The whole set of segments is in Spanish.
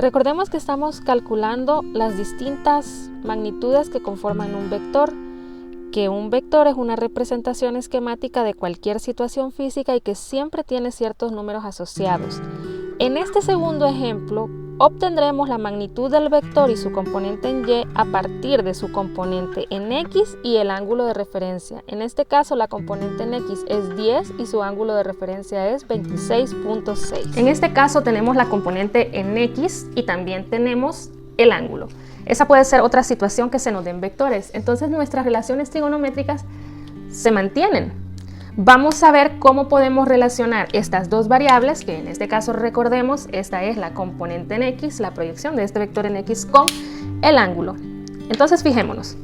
Recordemos que estamos calculando las distintas magnitudes que conforman un vector, que un vector es una representación esquemática de cualquier situación física y que siempre tiene ciertos números asociados. En este segundo ejemplo, obtendremos la magnitud del vector y su componente en Y a partir de su componente en X y el ángulo de referencia. En este caso, la componente en X es 10 y su ángulo de referencia es 26.6. En este caso tenemos la componente en X y también tenemos el ángulo. Esa puede ser otra situación que se nos den vectores. Entonces nuestras relaciones trigonométricas se mantienen. Vamos a ver cómo podemos relacionar estas dos variables, que en este caso recordemos, esta es la componente en X, la proyección de este vector en X con el ángulo. Entonces fijémonos,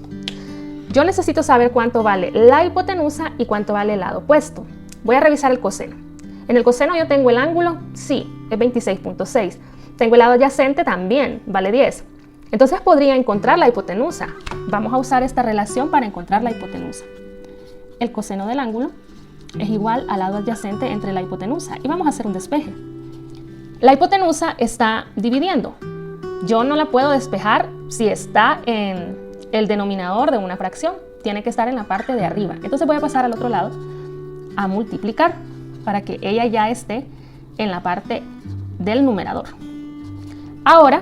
yo necesito saber cuánto vale la hipotenusa y cuánto vale el lado opuesto. Voy a revisar el coseno. En el coseno yo tengo el ángulo, sí, es 26.6. Tengo el lado adyacente también, vale 10. Entonces podría encontrar la hipotenusa. Vamos a usar esta relación para encontrar la hipotenusa. El coseno del ángulo es igual al lado adyacente entre la hipotenusa. Y vamos a hacer un despeje. La hipotenusa está dividiendo. Yo no la puedo despejar si está en el denominador de una fracción. Tiene que estar en la parte de arriba. Entonces voy a pasar al otro lado a multiplicar para que ella ya esté en la parte del numerador. Ahora,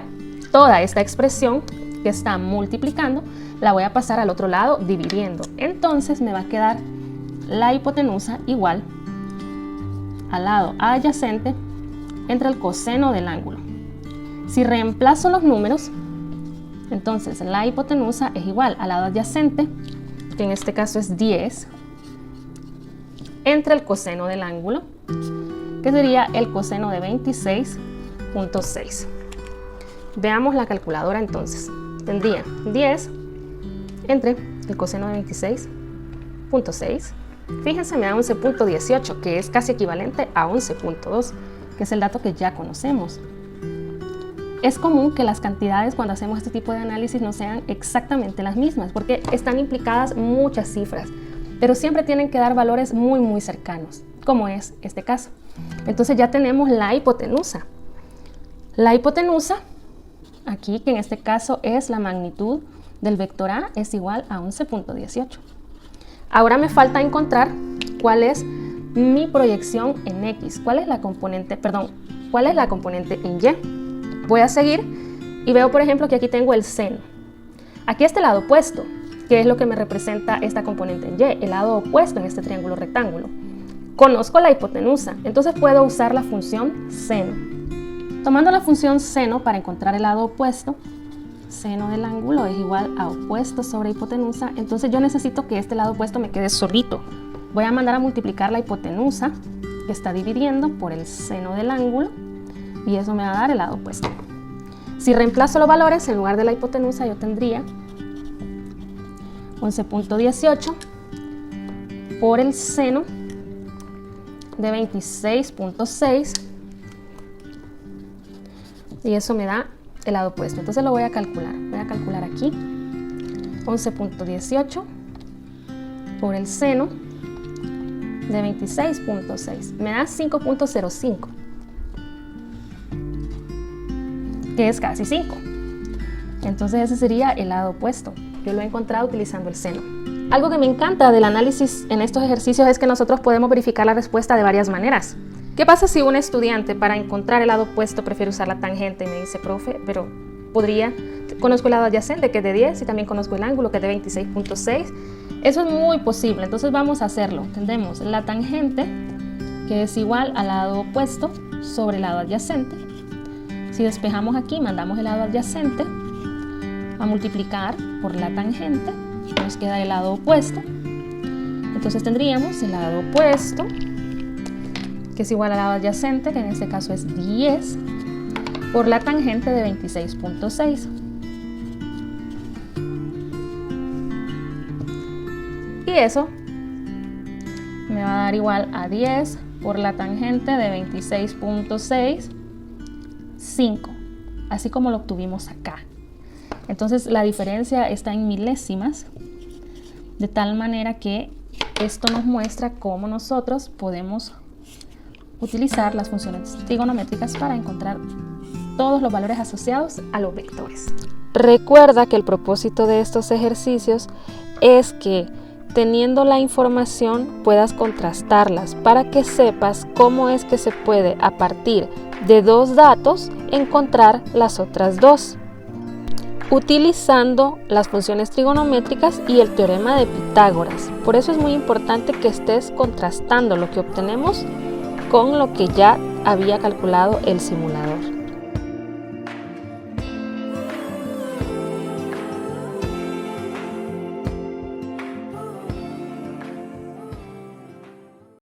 toda esta expresión que está multiplicando la voy a pasar al otro lado dividiendo. Entonces me va a quedar la hipotenusa igual al lado adyacente entre el coseno del ángulo. Si reemplazo los números, entonces la hipotenusa es igual al lado adyacente, que en este caso es 10, entre el coseno del ángulo, que sería el coseno de 26.6. Veamos la calculadora entonces. Tendría 10 entre el coseno de 26.6. Fíjense, me da 11.18, que es casi equivalente a 11.2, que es el dato que ya conocemos. Es común que las cantidades cuando hacemos este tipo de análisis no sean exactamente las mismas, porque están implicadas muchas cifras, pero siempre tienen que dar valores muy cercanos, como es este caso. Entonces ya tenemos la hipotenusa. La hipotenusa, aquí que en este caso es la magnitud del vector A, es igual a 11.18. Ahora me falta encontrar cuál es mi proyección en X, cuál es la componente en Y. Voy a seguir y veo, por ejemplo, que aquí tengo el seno. Aquí está el lado opuesto, que es lo que me representa esta componente en Y, el lado opuesto en este triángulo rectángulo. Conozco la hipotenusa, entonces puedo usar la función seno. Tomando la función seno para encontrar el lado opuesto, seno del ángulo es igual a opuesto sobre hipotenusa, entonces yo necesito que este lado opuesto me quede solito. Voy a mandar a multiplicar la hipotenusa, que está dividiendo, por el seno del ángulo, y eso me va a dar el lado opuesto. Si reemplazo los valores, en lugar de la hipotenusa yo tendría 11.18 por el seno de 26.6, y eso me da el lado opuesto. Entonces lo voy a calcular. Voy a calcular aquí 11.18 por el seno de 26.6. Me da 5.05, que es casi 5. Entonces ese sería el lado opuesto. Yo lo he encontrado utilizando el seno. Algo que me encanta del análisis en estos ejercicios es que nosotros podemos verificar la respuesta de varias maneras. ¿Qué pasa si un estudiante para encontrar el lado opuesto prefiere usar la tangente y me dice, profe, pero conozco el lado adyacente que es de 10 y también conozco el ángulo que es de 26.6? Eso es muy posible, entonces vamos a hacerlo. Tendremos la tangente, que es igual al lado opuesto sobre el lado adyacente. Si despejamos aquí, mandamos el lado adyacente a multiplicar por la tangente, nos queda el lado opuesto. Entonces tendríamos el lado opuesto, que es igual al lado adyacente, que en este caso es 10, por la tangente de 26.6. Y eso me va a dar igual a 10 por la tangente de 26.6, 5, así como lo obtuvimos acá. Entonces la diferencia está en milésimas, de tal manera que esto nos muestra cómo nosotros podemos utilizar las funciones trigonométricas para encontrar todos los valores asociados a los vectores. Recuerda que el propósito de estos ejercicios es que teniendo la información puedas contrastarlas para que sepas cómo es que se puede, a partir de dos datos, encontrar las otras dos, utilizando las funciones trigonométricas y el teorema de Pitágoras. Por eso es muy importante que estés contrastando lo que obtenemos con lo que ya había calculado el simulador.